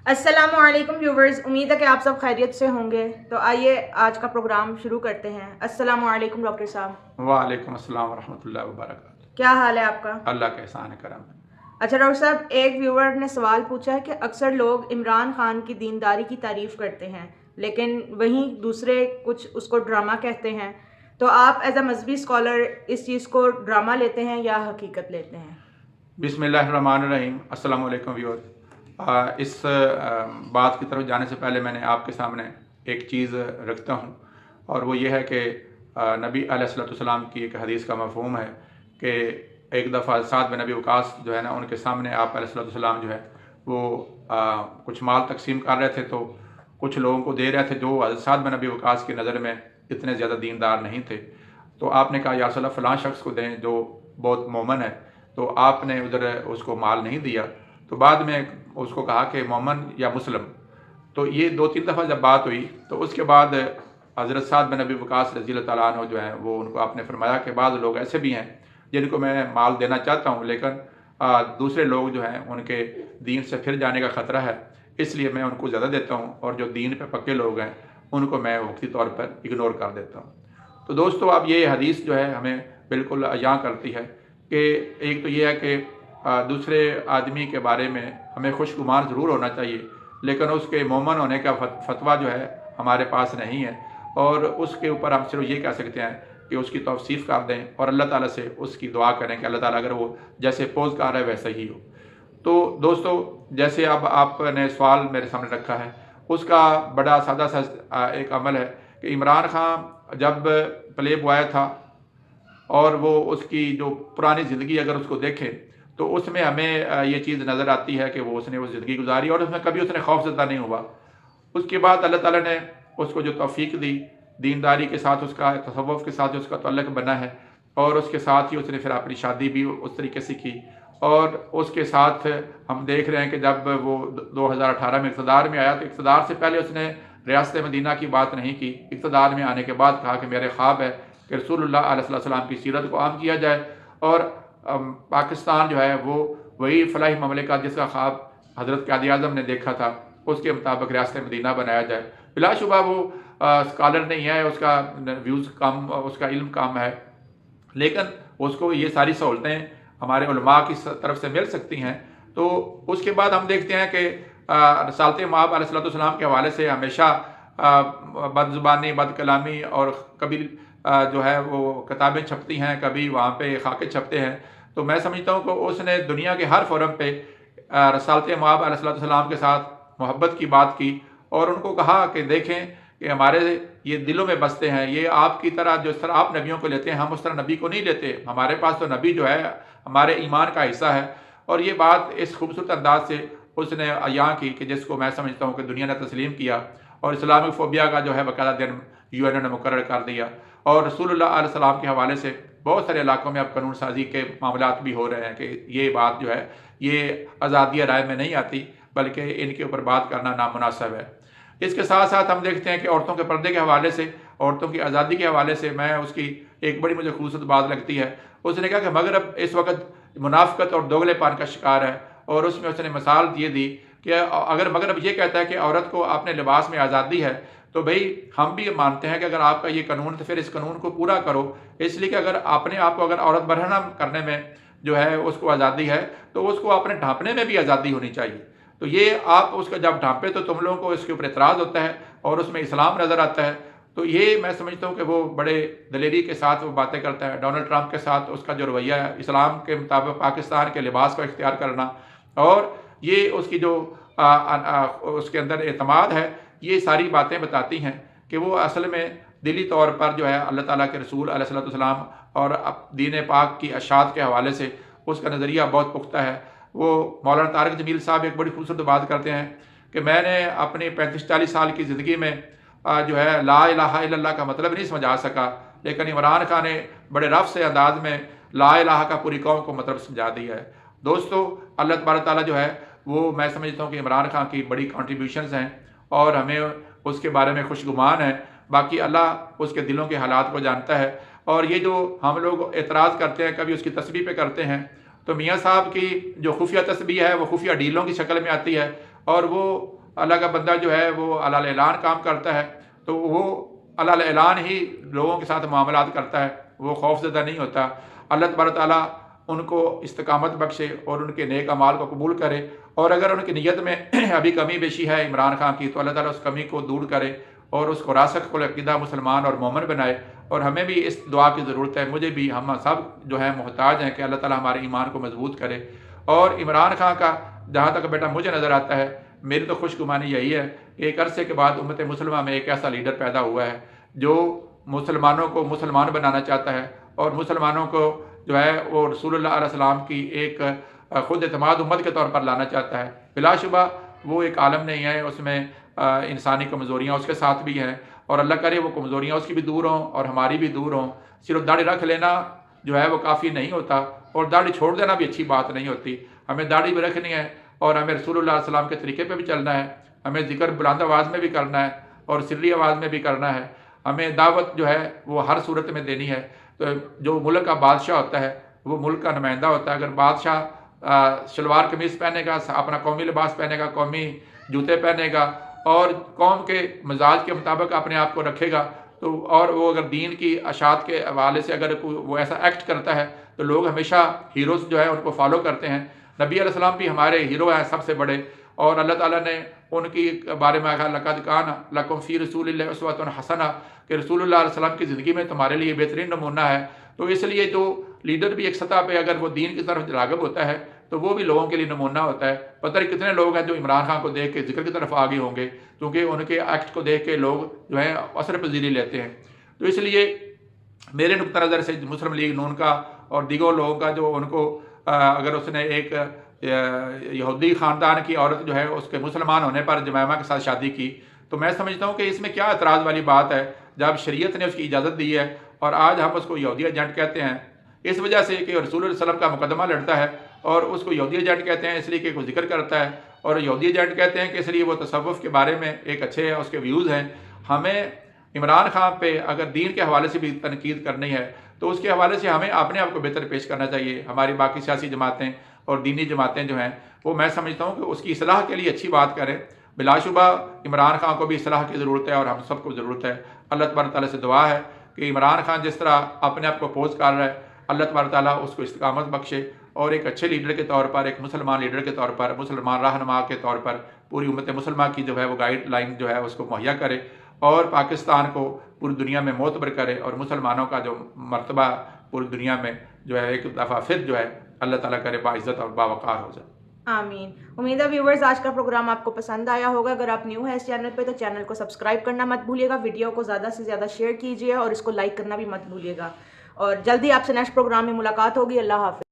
अस्सलाम वालेकुम व्यूवर्स, उम्मीद है कि आप सब खैरियत से होंगे। तो आइए आज का प्रोग्राम शुरू करते हैं। अस्सलाम वालेकुम डॉक्टर साहब, वालेकुम अस्सलाम वरहमतुल्लाहि वबरकातुहू। क्या हाल है आपका? अल्लाह का एहसान है, करम है। अच्छा डॉक्टर साहब, एक व्यूवर ने सवाल पूछा है कि अक्सर लोग इमरान खान की दीनदारी की तारीफ़ करते हैं, लेकिन वहीं दूसरे कुछ उसको ड्रामा कहते हैं। तो आप एज अ मजहबी स्कॉलर इस चीज़ को ड्रामा लेते हैं या हकीकत लेते हैं? बिस्मिल्लाहिर्रहमानिर्रहीम। अस्सलाम वालेकुम व्यूअर्स। इस बात की तरफ जाने से पहले मैंने आपके सामने एक चीज़ रखता हूँ, और वो ये है कि नबी अलैहिस्सलाम की एक हदीस का मफ़हूम है कि एक दफ़ा साद बिन नबी वक़ास जो है ना, उनके सामने आप अलैहिस्सलाम जो है वो कुछ माल तकसीम कर रहे थे, तो कुछ लोगों को दे रहे थे जो साद बिन नबी वक़ास की नज़र में इतने ज़्यादा दीनदार नहीं थे। तो आपने कहा या रसूलल्लाह फ़लाँ शख्स को दें जो बहुत मोमन है, तो आपने उधर उसको माल नहीं दिया। तो बाद में उसको कहा कि मोमन या मुस्लिम। तो ये 2-3 दफ़ा जब बात हुई, तो उसके बाद हज़रत साद बिन नबी वक़ास रज़ी अल्लाह तआला अन्हु जो हैं वो उनको आपने फरमाया कि बाद लोग ऐसे भी हैं जिनको मैं माल देना चाहता हूँ, लेकिन दूसरे लोग जो हैं उनके दीन से फिर जाने का ख़तरा है, इसलिए मैं उनको ज़्यादा देता हूँ, और जो दीन पे पक्के लोग हैं उनको मैं वक्ती तौर पर इग्नोर कर देता हूँ। तो दोस्तों, अब ये हदीस जो है हमें बिल्कुल अयां करती है कि एक तो ये है कि दूसरे आदमी के बारे में हमें खुशगुमान ज़रूर होना चाहिए, लेकिन उसके मोमन होने का फतवा जो है हमारे पास नहीं है, और उसके ऊपर हम सिर्फ ये कह सकते हैं कि उसकी तौसीफ़ कर दें और अल्लाह ताला से उसकी दुआ करें कि अल्लाह ताला अगर वो जैसे पोज़ कर रहा है वैसा ही हो। तो दोस्तों, जैसे अब आपने सवाल मेरे सामने रखा है, उसका बड़ा सादा सा एक अमल है कि इमरान खान जब प्ले बॉय था, और वो उसकी जो पुरानी ज़िंदगी अगर उसको देखें, तो उसमें हमें ये चीज़ नज़र आती है कि वो उसने वो ज़िंदगी गुजारी और उसमें कभी उसने खौफ़ज़दा नहीं हुआ। उसके बाद अल्लाह ताला ने उसको जो तौफ़ीक दी, दीनदारी के साथ उसका तसव्वुफ़ के साथ उसका तअल्लुक़ बना है, और उसके साथ ही उसने फिर अपनी शादी भी उस तरीके से की। और उसके साथ हम देख रहे हैं कि जब वो 2018 में इक़्तिदार में आया, तो इक़्तिदार से पहले उसने रियासत मदीना की बात नहीं की। इक़्तिदार में आने के बाद कहा कि मेरे ख्वाब है कि रसूलुल्लाह अलैहिस्सलाम की सीरत को आम किया जाए, और पाकिस्तान जो है वो वही फ़लाही ममलिकत जिसका ख्वाब हज़रत क़ायद-ए-आज़म ने देखा था, उसके मुताबिक रियासत मदीना बनाया जाए। बिलाशुबा वो स्कॉलर नहीं है, उसका व्यूज़ कम, उसका इल्म कम है, लेकिन उसको ये सारी सहूलतें हमारे उलमा की तरफ से मिल सकती हैं। तो उसके बाद हम देखते हैं कि रसालत मआब अलैहिस्सलाम के हवाले से हमेशा बदज़ुबानी, बदकलामी, और कभी जो है वो किताबें छपती हैं, कभी वहाँ पे खाके छपते हैं। तो मैं समझता हूँ कि उसने दुनिया के हर फोरम पे रसालत मआब अलैहिस्सलाम के साथ मोहब्बत की बात की, और उनको कहा कि देखें कि हमारे ये दिलों में बसते हैं, ये आपकी तरह जिस तरह आप नबियों को लेते हैं हम उस तरह नबी को नहीं लेते, हमारे पास तो नबी जो है हमारे ईमान का हिस्सा है। और ये बात इस खूबसूरत अंदाज से उसने अयां की कि जिसको मैं समझता हूँ कि दुनिया ने तस्लीम किया, और इस्लामिक फ़ोबिया का जो है बाकायदा दिन UN ने मुकर्रर कर दिया। और रसूलुल्लाह अलैहि सलाम के हवाले से बहुत सारे इलाकों में अब कानून साजी के मामलात भी हो रहे हैं कि ये बात जो है ये आज़ादी राय में नहीं आती, बल्कि इनके ऊपर बात करना नामुनासिब है। इसके साथ साथ हम देखते हैं कि औरतों के पर्दे के हवाले से, औरतों की आज़ादी के हवाले से मैं उसकी एक बड़ी मुझे खूबसूरत बात लगती है। उसने कहा कि मगरब इस वक्त मुनाफ़िकत और दोगलेपन का शिकार है, और उसमें उसने मिसाल ये दी कि अगर मगरब ये कहता है कि औरत को अपने लिबास में आज़ादी है, तो भाई हम भी मानते हैं कि अगर आपका ये कानून, तो फिर इस कानून को पूरा करो। इसलिए कि अगर अपने आप को अगर औरत बरहना करने में जो है उसको आज़ादी है, तो उसको अपने ढांपने में भी आज़ादी होनी चाहिए। तो ये आप उसका जब ढांपे तो तुम लोगों को इसके ऊपर एतराज़ होता है, और उसमें इस्लाम नज़र आता है। तो ये मैं समझता हूँ कि वो बड़े दलेरी के साथ वो बातें करता है। डोनाल्ड ट्रंप के साथ उसका जो रवैया है, इस्लाम के मुताबिक पाकिस्तान के लिबास को इख्तियार करना, और ये उसकी जो उसके अंदर एतमाद है, ये सारी बातें बताती हैं कि वो असल में दिली तौर पर जो है अल्लाह ताला के रसूल अलैहिस्सलाम और दीन पाक की अशात के हवाले से उसका नज़रिया बहुत पुख्ता है। वो मौलाना तारिक जमील साहब एक बड़ी खूबसूरत बात करते हैं कि मैंने अपनी 35-40 साल की ज़िंदगी में जो है ला इलाहा इल्लल्लाह का मतलब नहीं समझा सका, लेकिन इमरान खान ने बड़े रफ से अंदाज में ला इलाहा का पूरी कौम को मतलब समझा दिया है। दोस्तों, अल्लाह तबारक ताला जो है वो मैं समझता हूँ कि इमरान खान की बड़ी कंट्रीब्यूशंस हैं, और हमें उसके बारे में खुशगुमान है। बाकी अल्लाह उसके दिलों के हालात को जानता है। और ये जो हम लोग एतराज़ करते हैं, कभी उसकी तस्बीह पे करते हैं, तो मियाँ साहब की जो खुफिया तस्बीह है वो खुफिया डीलों की शक्ल में आती है, اور وہ اللہ کا بندہ جو ہے وہ علی اعلان کام کرتا ہے تو وہ علی اعلان ہی لوگوں کے ساتھ معاملات کرتا ہے، وہ خوف زدہ نہیں ہوتا۔ اللہ تبارک تعالیٰ ان کو استقامت بخشے اور ان کے نیک اعمال کو قبول کرے، اور اگر ان کی نیت میں ابھی کمی بیشی ہے عمران خان کی تو اللہ تعالیٰ اس کمی کو دور کرے اور اس کو راسخ العقیدہ مسلمان اور مومن بنائے۔ اور ہمیں بھی اس دعا کی ضرورت ہے، مجھے بھی، ہم سب جو ہیں محتاج ہیں کہ اللہ تعالیٰ ہمارے ایمان کو مضبوط کرے۔ اور عمران خان کا جہاں تک بیٹا مجھے نظر آتا ہے، میری تو خوش گمانی یہی ہے کہ ایک عرصے کے بعد امت مسلمہ میں ایک ایسا لیڈر پیدا ہوا ہے جو مسلمانوں کو مسلمان بنانا چاہتا ہے اور مسلمانوں کو جو ہے وہ رسول اللہ علیہ السلام کی ایک خود اعتماد امت کے طور پر لانا چاہتا ہے۔ بلا شبہ وہ ایک عالم نہیں ہے، اس میں انسانی کمزوریاں اس کے ساتھ بھی ہیں، اور اللہ کرے وہ کمزوریاں اس کی بھی دور ہوں اور ہماری بھی دور ہوں۔ صرف داڑھی رکھ لینا جو ہے وہ کافی نہیں ہوتا، اور داڑھی چھوڑ دینا بھی اچھی بات نہیں ہوتی۔ ہمیں داڑھی بھی رکھنی ہے اور ہمیں رسول اللہ علیہ السلام کے طریقے پہ بھی چلنا ہے، ہمیں ذکر بلند آواز میں بھی کرنا ہے اور سری آواز میں بھی کرنا ہے، ہمیں دعوت جو ہے وہ ہر صورت میں دینی ہے۔ تو جو ملک کا بادشاہ ہوتا ہے وہ ملک کا نمائندہ ہوتا ہے۔ اگر بادشاہ شلوار قمیض پہنے گا، اپنا قومی لباس پہنے گا، قومی جوتے پہنے گا اور قوم کے مزاج کے مطابق اپنے آپ کو رکھے گا، تو اور وہ اگر دین کی اشاعت کے حوالے سے اگر وہ ایسا ایکٹ کرتا ہے تو لوگ ہمیشہ ہیروز جو ہے ان کو فالو کرتے ہیں۔ نبی علیہ السلام بھی ہمارے ہیرو ہیں سب سے بڑے، اور اللہ تعالیٰ نے ان کی بارے میں کہا لقد کان لکم فی رسول اللہ اسوۃ حسنہ، کہ رسول اللہ علیہ السلام کی زندگی میں تمہارے لیے بہترین نمونہ ہے۔ تو اس لیے جو لیڈر بھی ایک سطح پہ اگر وہ دین کی طرف راغب ہوتا ہے تو وہ بھی لوگوں کے لیے نمونہ ہوتا ہے۔ پتہ نہیں کتنے لوگ ہیں جو عمران خان کو دیکھ کے ذکر کی طرف آگے ہوں گے، کیونکہ ان کے ایکٹ کو دیکھ کے لوگ جو ہیں اثر پذیری لیتے ہیں۔ تو اس لیے میرے نقطہ نظر سے مسلم لیگ نون کا اور دیگر لوگوں کا جو ان کو اگر اس نے ایک یہودی خاندان کی عورت جو ہے اس کے مسلمان ہونے پر جمائمہ کے ساتھ شادی کی، تو میں سمجھتا ہوں کہ اس میں کیا اعتراض والی بات ہے جب شریعت نے اس کی اجازت دی ہے اور آج ہم اس کو یہودی ایجنٹ کہتے ہیں، اس وجہ سے کہ رسول اللہ علیہ وسلم کا مقدمہ لڑتا ہے، اور اس کو یہودی ایجنٹ کہتے ہیں اس لیے کہ وہ ذکر کرتا ہے، اور یہودی ایجنٹ کہتے ہیں کہ اس لیے وہ تصوف کے بارے میں ایک اچھے اس کے ویوز ہیں۔ ہمیں عمران خان پہ اگر دین کے حوالے سے بھی تنقید کرنی ہے تو اس کے حوالے سے ہمیں اپنے آپ کو بہتر پیش کرنا چاہیے۔ ہماری باقی سیاسی جماعتیں اور دینی جماعتیں جو ہیں وہ میں سمجھتا ہوں کہ اس کی اصلاح کے لیے اچھی بات کریں۔ بلا شبہ عمران خان کو بھی اصلاح کی ضرورت ہے اور ہم سب کو ضرورت ہے۔ اللہ تبارک تعالیٰ سے دعا ہے کہ عمران خان جس طرح اپنے آپ کو اپوز کر رہا ہے، اللہ تبارک تعالیٰ اس کو استقامت بخشے اور ایک اچھے لیڈر کے طور پر، ایک مسلمان لیڈر کے طور پر، مسلمان رہنما کے طور پر پوری امت مسلمہ کی جو ہے وہ گائیڈ لائن جو ہے اس کو مہیا کرے اور پاکستان کو پوری دنیا میں معتبر کرے، اور مسلمانوں کا جو مرتبہ پوری دنیا میں جو ہے ایک دفعہ پھر جو ہے اللہ تعالیٰ کرے باعزت اور باوقار ہو جائے۔ آمین۔ امید ہے ویورز آج کا پروگرام آپ کو پسند آیا ہوگا۔ اگر آپ نیو ہیں اس چینل پہ تو چینل کو سبسکرائب کرنا مت بھولیے گا، ویڈیو کو زیادہ سے زیادہ شیئر کیجیے اور اس کو لائک کرنا بھی مت بھولیے گا، اور جلدی آپ سے نیکسٹ پروگرام میں ملاقات ہوگی۔ اللہ حافظ۔